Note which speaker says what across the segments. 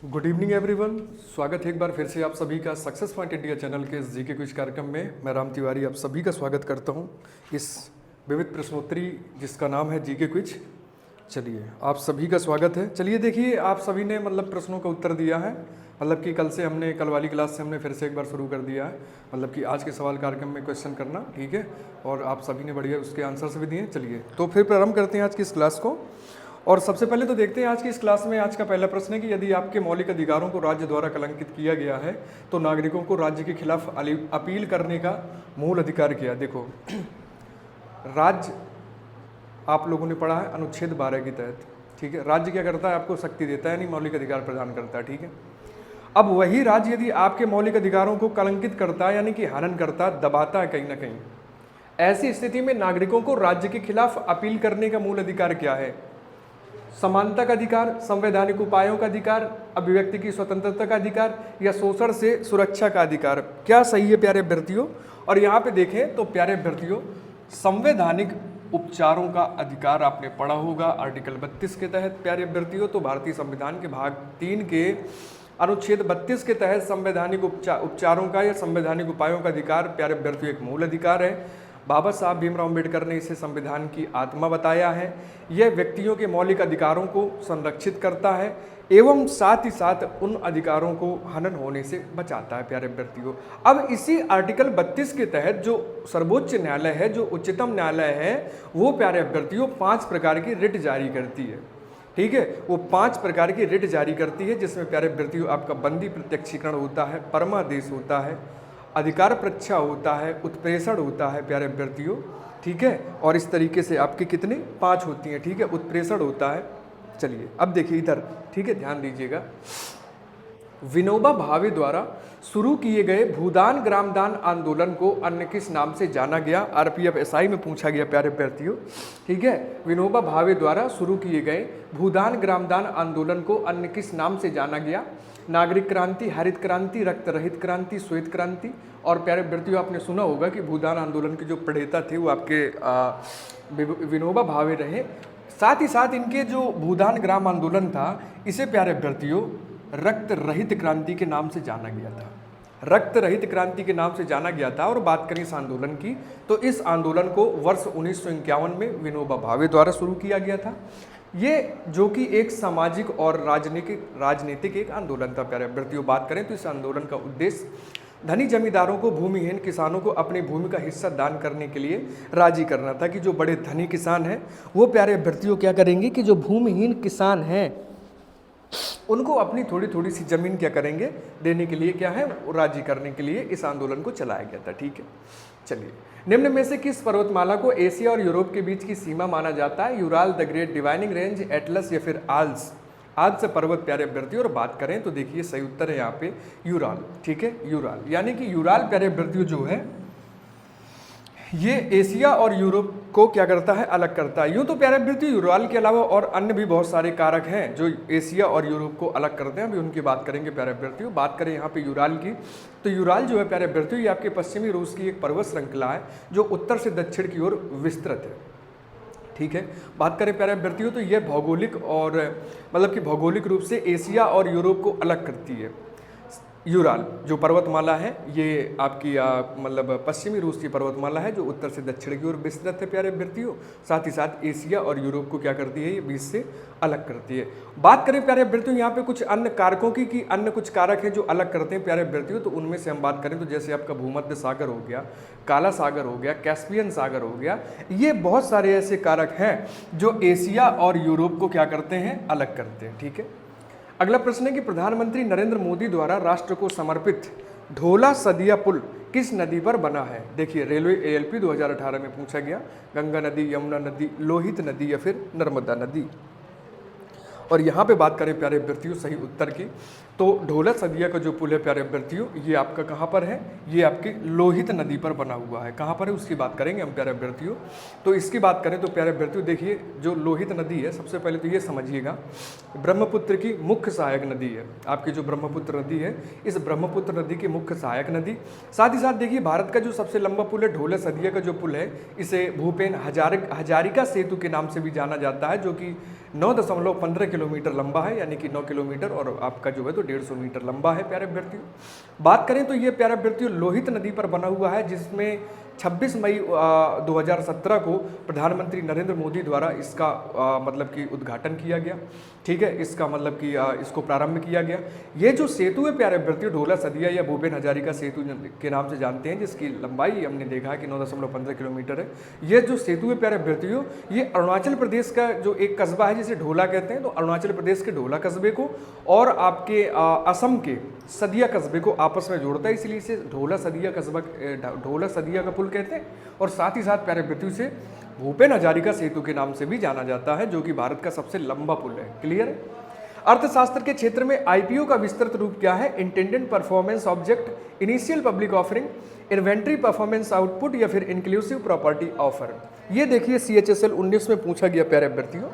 Speaker 1: Good evening everyone. स्वागत है एक बार फिर से आप सभी का सक्सेस पॉइंट इंडिया चैनल के इस जीके क्विज कार्यक्रम में। मैं राम तिवारी आप सभी का स्वागत करता हूं इस विविध प्रश्नोत्तरी जिसका नाम है जीके क्विज। चलिए आप सभी का स्वागत है। चलिए देखिए, आप सभी ने प्रश्नों का उत्तर दिया है। कि कल वाली क्लास से हमने फिर से एक बार शुरू कर दिया है, कि आज के सवाल कार्यक्रम में क्वेश्चन करना, ठीक है। और आप सभी ने बढ़िया उसके आंसर्स भी दिए। चलिए तो फिर प्रारंभ करते हैं आज की इस क्लास को। और सबसे पहले तो देखते हैं आज की इस क्लास में आज का पहला प्रश्न है कि यदि आपके मौलिक अधिकारों को राज्य द्वारा कलंकित किया गया है तो नागरिकों को राज्य के खिलाफ अपील करने का मूल अधिकार क्या है। देखो, राज्य आप लोगों ने पढ़ा है अनुच्छेद 12 के तहत, ठीक है। राज्य क्या करता है, आपको शक्ति देता है, नहीं मौलिक अधिकार प्रदान करता है, ठीक है। अब वही राज्य यदि आपके मौलिक अधिकारों को कलंकित करता है, यानी कि हनन करता है, दबाता है कहीं ना कहीं, ऐसी स्थिति में नागरिकों को राज्य के खिलाफ अपील करने का मूल अधिकार क्या है। समानता का अधिकार, संवैधानिक उपायों का अधिकार, अभिव्यक्ति की स्वतंत्रता का अधिकार, या शोषण से सुरक्षा का अधिकार। क्या सही है प्यारे अभ्यर्थियों। और यहाँ पे देखें तो प्यारे अभ्यर्थियों, संवैधानिक उपचारों का अधिकार आपने पढ़ा होगा आर्टिकल 32 के तहत प्यारे अभ्यर्थियों। तो भारतीय संविधान के भाग 3 के अनुच्छेद 32 के तहत संवैधानिक उपचारों का या संवैधानिक उपायों का अधिकार प्यारे अभ्यर्थियों एक मूल अधिकार है। बाबा साहब भीमराव अम्बेडकर ने इसे संविधान की आत्मा बताया है। यह व्यक्तियों के मौलिक अधिकारों को संरक्षित करता है एवं साथ ही साथ उन अधिकारों को हनन होने से बचाता है प्यारे अभ्यर्थियों। अब इसी आर्टिकल 32 के तहत जो सर्वोच्च न्यायालय है, जो उच्चतम न्यायालय है, वो प्यारे अभ्यर्थियों 5 प्रकार की रिट जारी करती है, ठीक है। वो 5 प्रकार की रिट जारी करती है, जिसमें प्यारे अभ्यर्थियों आपका बंदी प्रत्यक्षीकरण होता है, परमादेश होता है, अधिकार प्रच्छा होता है, उत्प्रेषण होता है प्यारे अभ्यर्थियों, ठीक है। और इस तरीके से आपके कितने 5 होती हैं, ठीक है। उत्प्रेषण होता है। चलिए अब देखिए इधर, ठीक है, ध्यान दीजिएगा। विनोबा भावे द्वारा शुरू किए गए भूदान ग्रामदान आंदोलन को अन्य किस नाम से जाना गया। आरपीएफ एसआई में पूछा गया प्यारे अभ्यर्थियों, ठीक है। विनोबा भावे द्वारा शुरू किए गए भूदान ग्रामदान आंदोलन को अन्य किस नाम से जाना गया। नागरिक क्रांति, हरित क्रांति, रक्त रहित क्रांति, श्वेत क्रांति। और प्यारे अभ्यर्थियों आपने सुना होगा कि भूदान आंदोलन के जो प्रणेता थे वो आपके विनोबा भावे रहे। साथ ही साथ इनके जो भूदान ग्राम आंदोलन था, इसे प्यारे अभ्यर्थियों रक्त रहित क्रांति के नाम से जाना गया था। रक्त रहित क्रांति के नाम से जाना गया था। और बात करें इस आंदोलन की, तो इस आंदोलन को वर्ष 1951 में विनोबा भावे द्वारा शुरू किया गया था। ये जो कि एक सामाजिक और राजनीतिक एक आंदोलन था प्यारे अभ्यर्थियों। बात करें तो इस आंदोलन का उद्देश्य धनी जमींदारों को भूमिहीन किसानों को अपनी भूमि का हिस्सा दान करने के लिए राजी करना था, कि जो बड़े धनी किसान हैं वो प्यारे अभ्यर्थियों क्या करेंगे कि जो भूमिहीन किसान हैं उनको अपनी थोड़ी थोड़ी सी जमीन क्या करेंगे, देने के लिए क्या है, राजी करने के लिए इस आंदोलन को चलाया गया था, ठीक है। चलिए, निम्न में से किस पर्वतमाला को एशिया और यूरोप के बीच की सीमा माना जाता है। Ural, the great divining range, Atlas या फिर आल्स। आज से पर्वत प्यारे अभ्यर्थियों। और बात करें तो देखिए सही उत्तर है यहाँ पे यूराल, ठीक है। यूराल यानी कि यूराल प्यारे अभ्यर्थियों जो है ये एशिया और यूरोप को क्या करता है, अलग करता है। यूँ तो प्यारे अभ्यर्थियों यूराल के अलावा और अन्य भी बहुत सारे कारक हैं जो एशिया और यूरोप को अलग करते हैं, अभी उनकी बात करेंगे प्यारे अभ्यर्थियों। बात करें यहाँ पे यूराल की, तो यूराल जो है प्यारे अभ्यर्थियों ये आपके पश्चिमी रूस की एक पर्वत श्रृंखला है जो उत्तर से दक्षिण की ओर विस्तृत है, ठीक है। बात करें प्यारे अभ्यर्थियों तो यह भौगोलिक और कि भौगोलिक रूप से एशिया और यूरोप को अलग करती है। यूराल जो पर्वतमाला है ये आपकी पश्चिमी रूस की पर्वतमाला है जो उत्तर से दक्षिण की ओर विस्तृत है प्यारे अभ्यर्थियों। साथ ही साथ एशिया और यूरोप को क्या करती है, ये बीच से अलग करती है। बात करें प्यारे अभ्यर्थियों यहाँ पे कुछ अन्य कारकों की, कि अन्य कुछ कारक हैं जो अलग करते हैं प्यारे अभ्यर्थियों। तो उनमें से हम बात करें तो जैसे आपका भूमध्य सागर हो गया, काला सागर हो गया, कैस्पियन सागर हो गया, ये बहुत सारे ऐसे कारक हैं जो एशिया और यूरोप को क्या करते हैं, अलग करते हैं, ठीक है। अगला प्रश्न है कि प्रधानमंत्री नरेंद्र मोदी द्वारा राष्ट्र को समर्पित ढोला सदिया पुल किस नदी पर बना है। देखिए रेलवे एएलपी 2018 में पूछा गया। गंगा नदी, यमुना नदी, लोहित नदी या फिर नर्मदा नदी। और यहाँ पे बात करें प्यारे अभ्यर्थियों सही उत्तर की, तो ढोला सदिया का जो पुल है प्यारे अभ्यर्थियों ये आपका कहाँ पर है, ये आपकी लोहित नदी पर बना हुआ है। कहाँ पर है उसकी बात करेंगे हम प्यारे अभ्यर्थियों। तो इसकी बात करें तो प्यारे अभ्यर्थियों देखिए जो लोहित नदी है, सबसे पहले तो ये समझिएगा ब्रह्मपुत्र की मुख्य सहायक नदी है। आपकी जो ब्रह्मपुत्र नदी है, इस ब्रह्मपुत्र नदी की मुख्य सहायक नदी। साथ ही साथ देखिए भारत का जो सबसे लंबा पुल है ढोला सदिया का जो पुल है, इसे भूपेन हजारिका सेतु के नाम से भी जाना जाता है, जो कि 9.15 किलोमीटर लंबा है, यानी कि 9 किलोमीटर, और आपका जो है तो 150 मीटर लंबा है प्यारे अभ्यर्थियों। बात करें तो ये प्यारे अभ्यर्थियों लोहित नदी पर बना हुआ है, जिसमें 26 मई 2017 को प्रधानमंत्री नरेंद्र मोदी द्वारा इसका मतलब कि उद्घाटन किया गया। ठीक है, इसका मतलब कि इसको प्रारंभ किया गया। ये जो सेतु है प्यारे अभ्यर्थियों, ढोला सदिया या भूपेन हजारिका सेतु के नाम से जानते हैं, जिसकी लंबाई हमने देखा है कि 9.15 किलोमीटर है। ये जो सेतु है प्यारे अभ्यर्थियों, ये अरुणाचल प्रदेश का जो एक कस्बा है जिसे ढोला कहते हैं, तो अरुणाचल प्रदेश के ढोला कस्बे को और आपके असम के सदिया कस्बे को आपस में जोड़ता है, इसलिए इसे ढोला सदिया का पुल कहते हैं। और साथ ही साथ प्यारे अभ्यर्थियों से भूपेन हजारिका सेतु के नाम से भी जाना जाता है, जो कि भारत का सबसे लंबा पुल है। क्लियर है। अर्थशास्त्र के क्षेत्र में आईपीओ का विस्तृत रूप क्या है? Intended performance object, initial public offering, inventory performance output या फिर इंक्लूसिव प्रॉपर्टी ऑफर। ये देखिए CHSL 19 में पूछा गया प्यारे अभ्यर्थियों।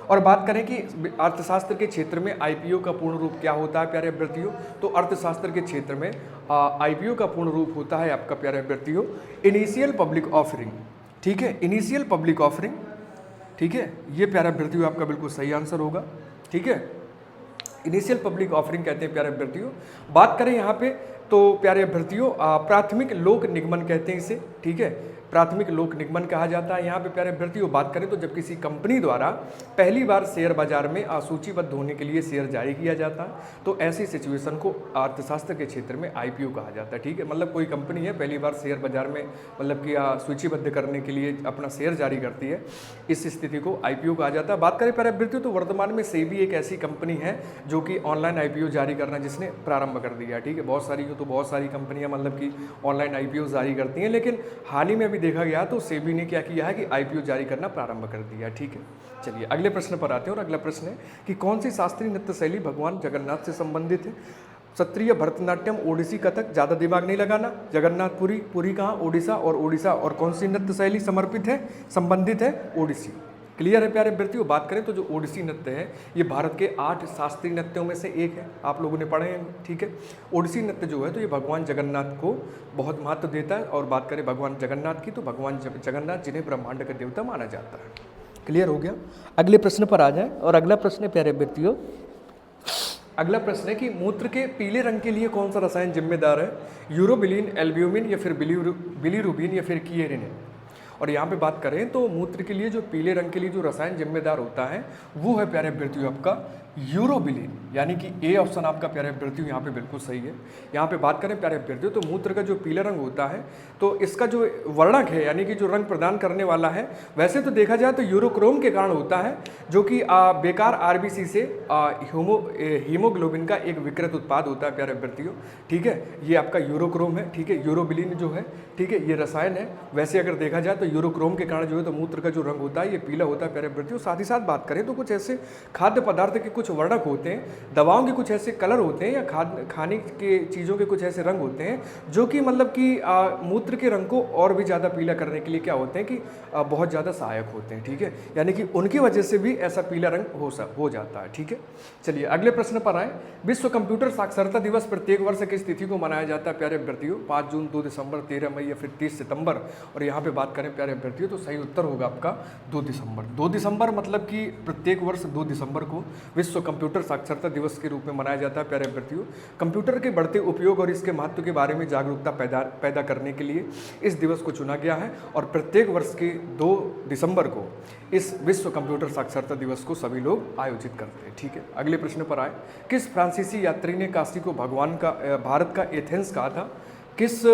Speaker 1: और बात करें कि अर्थशास्त्र के क्षेत्र में आईपीओ का पूर्ण रूप क्या होता है प्यारे अभ्यर्थियों, तो अर्थशास्त्र के क्षेत्र में आईपीओ का पूर्ण रूप होता है आपका प्यारे अभ्यर्थियों इनिशियल पब्लिक ऑफरिंग। ठीक है, इनिशियल पब्लिक ऑफरिंग। ठीक है, ये प्यारे अभ्यर्थियों आपका बिल्कुल सही आंसर होगा। ठीक है, इनिशियल पब्लिक ऑफरिंग कहते हैं प्यारे अभ्यर्थियों। बात करें यहाँ पे तो प्यारे अभ्यर्थियों प्राथमिक लोक निगमन कहते हैं इसे। ठीक है, प्राथमिक लोक निगमन कहा जाता है यहाँ पे प्यारे अभ्यर्थियों। बात करें तो जब किसी कंपनी द्वारा पहली बार शेयर बाजार में सूचीबद्ध होने के लिए शेयर जारी किया जाता है, तो ऐसी सिचुएशन को अर्थशास्त्र के क्षेत्र में आईपीओ कहा जाता है। ठीक है, मतलब कोई कंपनी है पहली बार शेयर बाजार में मतलब कि सूचीबद्ध करने के लिए अपना शेयर जारी करती है, इस स्थिति को आईपीओ कहा जाता है। बात करें प्यारे अभ्यर्थियों तो वर्तमान में सेबी एक ऐसी कंपनी है जो कि ऑनलाइन आईपीओ जारी करना जिसने प्रारंभ कर दिया। ठीक है, बहुत सारी कंपनियां मतलब कि ऑनलाइन आईपीओ जारी करती हैं, लेकिन हाल ही में भी देखा गया तो सेबी ने क्या किया है कि आईपीओ जारी करना प्रारंभ कर दिया। ठीक है, चलिए अगले प्रश्न पर आते हैं। और अगला प्रश्न है कि कौन सी शास्त्रीय नृत्य शैली भगवान जगन्नाथ से संबंधित है? क्षत्रिय, भरतनाट्यम, ओडिसी, कथक। ज़्यादा दिमाग नहीं लगाना। जगन्नाथपुरी, पुरी कहाँ? ओडिशा। और कौन सी नृत्य शैली समर्पित है, संबंधित है? ओडिसी। क्लियर है प्यारे अभ्यर्थियों। बात करें तो जो ओडिसी नृत्य है ये भारत के 8 शास्त्रीय नृत्यों में से एक है, आप लोगों ने पढ़े हैं। ठीक है, ओडिसी नृत्य जो है तो ये भगवान जगन्नाथ को बहुत महत्व देता है। और बात करें भगवान जगन्नाथ की तो भगवान जगन्नाथ जिन्हें ब्रह्मांड का देवता माना जाता है। क्लियर हो गया। अगले प्रश्न पर आ जाए। और अगला प्रश्न है प्यारे अभ्यर्थियों, अगला प्रश्न है कि मूत्र के पीले रंग के लिए कौन सा रसायन जिम्मेदार है? यूरोबिलिन, एल्ब्यूमिन या फिर बिलीरुबिन या फिर किएरिन। और यहाँ पे बात करें तो मूत्र के लिए जो पीले रंग के लिए जो रसायन जिम्मेदार होता है वो है प्यारे अभ्यर्थियों आपका यूरोबिलिन, यानी कि ए ऑप्शन आपका प्यारे अभ्यर्थियों यहाँ पे बिल्कुल सही है। यहाँ पे बात करें प्यारे अभ्यर्थियों तो मूत्र का जो पीला रंग होता है तो इसका जो वर्णक है यानी कि जो रंग प्रदान करने वाला है वैसे तो देखा जाए तो यूरोक्रोम के कारण होता है, जो कि बेकार आरबीसी से हीमोग्लोबिन का एक विकृत उत्पाद होता है प्यारे अभ्यर्थियों। ठीक है, ये आपका यूरोक्रोम है। ठीक है, यूरोबिलिन जो है ठीक है ये रसायन है। वैसे अगर देखा जाए तो यूरोक्रोम के कारण जो है तो मूत्र का जो रंग होता है ये पीला होता है प्यारे अभ्यर्थियों। साथ ही साथ बात करें तो कुछ ऐसे खाद्य पदार्थ के कुछ वर्णक होते हैं, दवाओं के कुछ ऐसे कलर होते हैं या खाने के चीज़ों के कुछ ऐसे रंग होते हैं जो कि मतलब कि मूत्र के रंग को और भी ज़्यादा पीला करने के लिए क्या होते हैं कि बहुत ज़्यादा सहायक होते हैं। ठीक है, यानी कि उनकी वजह से भी ऐसा पीला रंग हो जाता है। ठीक है, चलिए अगले प्रश्न पर आए। विश्व कंप्यूटर साक्षरता दिवस प्रत्येक वर्ष किस तिथि को मनाया जाता है प्यारे अभ्यर्थियों? 5 जून, 2 दिसंबर, 13 मई या फिर 30 सितंबर। और यहाँ पे बात करें प्यारे अभ्यर्थियों तो सही उत्तर होगा आपका 2 दिसंबर। 2 दिसंबर मतलब कि प्रत्येक वर्ष 2 दिसंबर को विश्व कंप्यूटर साक्षरता दिवस के रूप में मनाया जाता है प्यारे अभ्यर्थियों। कंप्यूटर के बढ़ते उपयोग और इसके महत्व के बारे में जागरूकता पैदा करने के लिए इस दिवस को चुना गया है और प्रत्येक वर्ष के 2 दिसंबर को इस विश्व कंप्यूटर साक्षरता दिवस को सभी लोग आयोजित करते हैं। ठीक है, अगले प्रश्न पर आए। किस फ्रांसीसी यात्री ने काशी को भारत का एथेंस कहा था? किस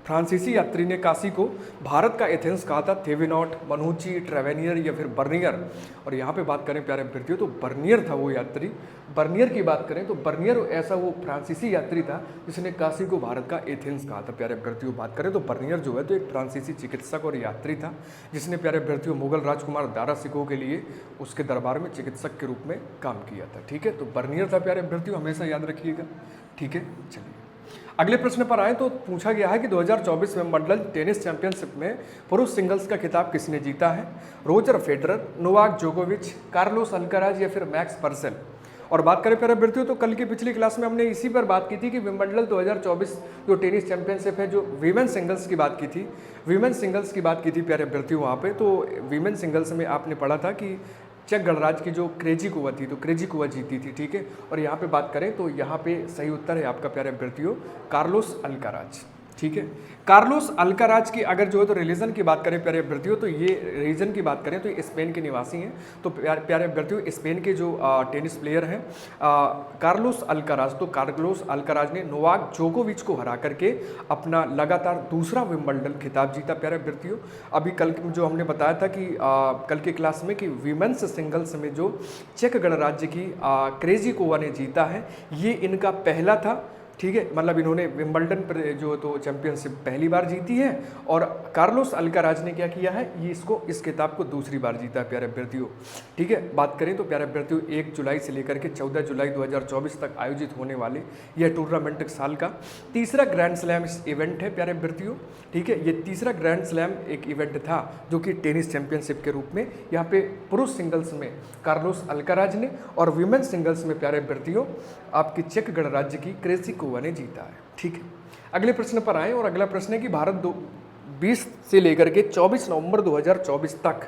Speaker 1: फ्रांसीसी यात्री ने काशी को भारत का एथेंस कहा था? थेवेनॉट, मनुची, ट्रेवेनियर या फिर बर्नियर। और यहाँ पे बात करें प्यारे अभ्यर्थियों तो बर्नियर था वो यात्री। बर्नियर की बात करें तो बर्नियर ऐसा वो फ्रांसीसी यात्री था जिसने काशी को भारत का एथेंस कहा था प्यारे अभ्यर्थियों। बात करें तो बर्नियर जो है तो एक फ्रांसीसी चिकित्सक और यात्री था जिसने प्यारे अभ्यर्थियों मुगल राजकुमार दारा सिकोह के लिए उसके दरबार में चिकित्सक के रूप में काम किया था। ठीक है, तो बर्नियर था प्यारे अभ्यर्थियों, हमेशा याद रखिएगा। ठीक है, चलिए अगले प्रश्न पर आए तो पूछा गया है कि 2024 विंबलडन टेनिस चैंपियनशिप में पुरुष सिंगल्स का खिताब किसने जीता है? रोजर फेडरर, नोवाक जोकोविच, कार्लोस अल्काराज या फिर मैक्स पर्सेल। और बात करें प्यारे अभ्यर्थियों तो कल की पिछली क्लास में हमने इसी पर बात की थी कि विंबलडन 2024 जो टेनिस चैंपियनशिप है जो वीमेन सिंगल्स की बात की थी, वीमेन सिंगल्स की बात की थी प्यारे अभ्यर्थियों। वहाँ पे तो वीमेन सिंगल्स में आपने पढ़ा था कि चेक गणराज्य की जो क्रेजिकोवा थी, तो क्रेजिकोवा जीती थी, ठीक है। और यहाँ पे बात करें तो यहाँ पे सही उत्तर है आपका प्यारे अभ्यर्थियों कार्लोस अल्काराज, ठीक है। कार्लोस अल्काराज की अगर जो है तो रिलीजन की बात करें प्यारे अभ्यर्थियों, तो ये रीजन की बात करें तो ये स्पेन के निवासी हैं। तो प्यारे अभ्यर्थियों स्पेन के जो टेनिस प्लेयर हैं कार्लोस अल्काराज, तो कार्लोस अल्काराज ने नोवाक जोकोविच को हरा करके अपना लगातार दूसरा विंबलडन खिताब जीता प्यारे अभ्यर्थियों। अभी कल जो हमने बताया था कि कल के क्लास में कि वीमेंस सिंगल्स में जो चेक गणराज्य की क्रेजिकोवा ने जीता है, ये इनका पहला था, ठीक है। मतलब इन्होंने विंबलडन पर जो तो चैंपियनशिप पहली बार जीती है और कार्लोस अल्काराज ने क्या किया है, ये इस खिताब को दूसरी बार जीता है प्यारे अभ्यर्थियों, ठीक है। बात करें तो प्यारे अभ्यर्थियों 1 जुलाई से लेकर के 14 जुलाई 2024 तक आयोजित होने वाले यह टूर्नामेंट साल का तीसरा ग्रैंड स्लैम इवेंट है प्यारे अभ्यर्थियों, ठीक है। ये तीसरा ग्रैंड स्लैम एक इवेंट था जो कि टेनिस चैंपियनशिप के रूप में यहाँ पे पुरुष सिंगल्स में कार्लोस अल्काराज ने और वीमेन सिंगल्स में प्यारे अभ्यर्थियों आपकी चेक गणराज्य की क्रेजिकोवा ने जीता है, ठीक है। अगले प्रश्न पर आए और अगला प्रश्न है कि भारत 20 से लेकर के 24 नवंबर 2024 तक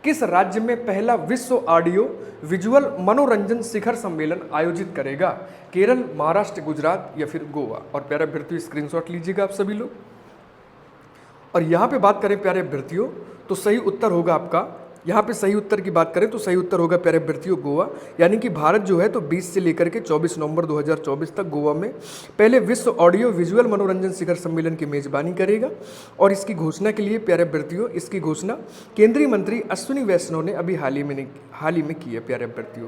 Speaker 1: किस राज्य में पहला विश्व ऑडियो विजुअल मनोरंजन शिखर सम्मेलन आयोजित करेगा? केरल, महाराष्ट्र, गुजरात या फिर गोवा? और प्यारे अभ्यर्थियों स्क्रीनशॉट लीजिएगा आप सभी लोग। और यहाँ पे बात करें प्यारे अभ्यर्थियों तो सही उत्तर होगा आपका, यहाँ पे सही उत्तर की बात करें तो सही उत्तर होगा प्यारे अभ्यर्थियों गोवा। यानी कि भारत जो है तो 20 से लेकर के 24 नवंबर 2024 तक गोवा में पहले विश्व ऑडियो विजुअल मनोरंजन शिखर सम्मेलन की मेजबानी करेगा। और इसकी घोषणा के लिए प्यारे अभ्यर्थियों इसकी घोषणा केंद्रीय मंत्री अश्विनी वैष्णव ने अभी हाल ही में की है प्यारे अभ्यर्थियों।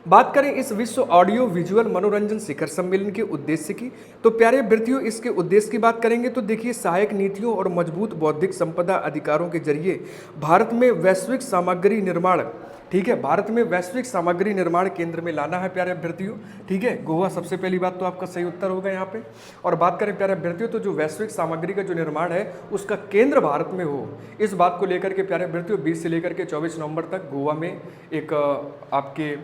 Speaker 1: बात करें इस विश्व ऑडियो विजुअल मनोरंजन शिखर सम्मेलन के उद्देश्य की, तो प्यारे अभ्यर्थियों इसके उद्देश्य की बात करेंगे तो देखिए सहायक नीतियों और मजबूत बौद्धिक संपदा अधिकारों के जरिए भारत में वैश्विक सामग्री निर्माण, ठीक है, भारत में वैश्विक सामग्री निर्माण केंद्र में लाना है प्यारे अभ्यर्थियों, ठीक है। गोवा सबसे पहली बात तो आपका सही उत्तर होगा यहाँ पे। और बात करें प्यारे अभ्यर्थियों तो जो वैश्विक सामग्री का जो निर्माण है उसका केंद्र भारत में हो, इस बात को लेकर के प्यारे अभ्यर्थियों 20 से लेकर के 24 नवंबर तक गोवा में एक आपके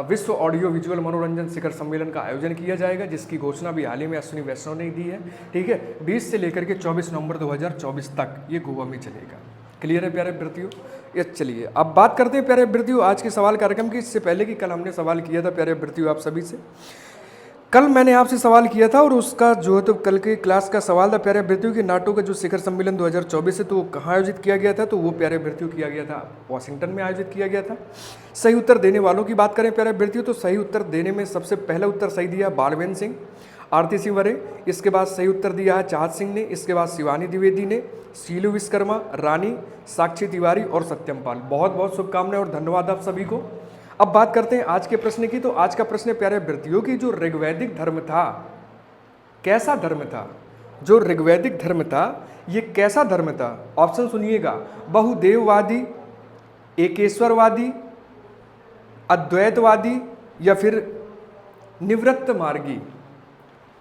Speaker 1: विश्व ऑडियो विजुअल मनोरंजन शिखर सम्मेलन का आयोजन किया जाएगा, जिसकी घोषणा भी हाल ही में अश्विनी वैष्णव ने दी है, ठीक है। 20 से लेकर के 24 नवंबर 2024 तक ये गोवा में चलेगा। क्लियर है प्यारे अभ्यर्थियों? ये चलिए अब बात करते हैं प्यारे अभ्यर्थियों आज के सवाल कार्यक्रम की। इससे पहले कि कल हमने सवाल किया था प्यारे अभ्यर्थियों आप सभी से, कल मैंने आपसे सवाल किया था और उसका जो है तो कल के क्लास का सवाल था प्यारे अभ्यर्थियों कि नाटो का जो शिखर सम्मेलन 2024 है तो वो कहाँ आयोजित किया गया था? तो वो प्यारे अभ्यर्थियों किया गया था वाशिंगटन में आयोजित किया गया था। सही उत्तर देने वालों की बात करें प्यारे अभ्यर्थियों तो सही उत्तर देने में सबसे पहला उत्तर सही दिया बालवेन सिंह, आरती सिंह वरे, इसके बाद सही उत्तर दिया है चाहत सिंह ने, इसके बाद शिवानी द्विवेदी ने, शीलू विश्वकर्मा, रानी, साक्षी तिवारी और सत्यम पाल। बहुत बहुत शुभकामनाएं और धन्यवाद आप सभी को। अब बात करते हैं आज के प्रश्न की। तो आज का प्रश्न प्यारे अभ्यर्थियों की जो ऋग्वैदिक धर्म था कैसा धर्म था? जो ऋग्वैदिक धर्म था ये कैसा धर्म था? ऑप्शन सुनिएगा, बहुदेववादी, एकेश्वरवादी, अद्वैतवादी या फिर निवृत्त मार्गी,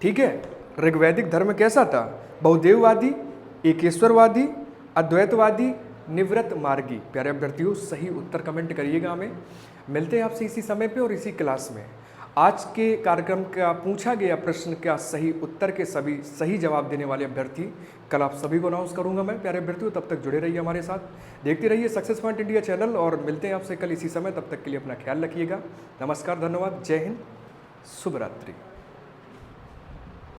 Speaker 1: ठीक है। ऋग्वैदिक धर्म कैसा था? बहुदेववादी, एकेश्वरवादी, अद्वैतवादी, निवृत्त मार्गी। प्यारे अभ्यर्थियों सही उत्तर कमेंट करिएगा हमें। मिलते हैं आपसे इसी समय पे और इसी क्लास में। आज के कार्यक्रम का पूछा गया प्रश्न का सही उत्तर के सभी सही जवाब देने वाले अभ्यर्थी कल आप सभी को अनाउंस करूंगा मैं प्यारे अभ्यर्थियों। तब तक जुड़े रहिए हमारे साथ, देखते रहिए सक्सेस पॉइंट इंडिया चैनल और मिलते हैं आपसे कल इसी समय। तब तक के लिए अपना ख्याल रखिएगा। नमस्कार, धन्यवाद, जय हिंद, शुभ रात्रि।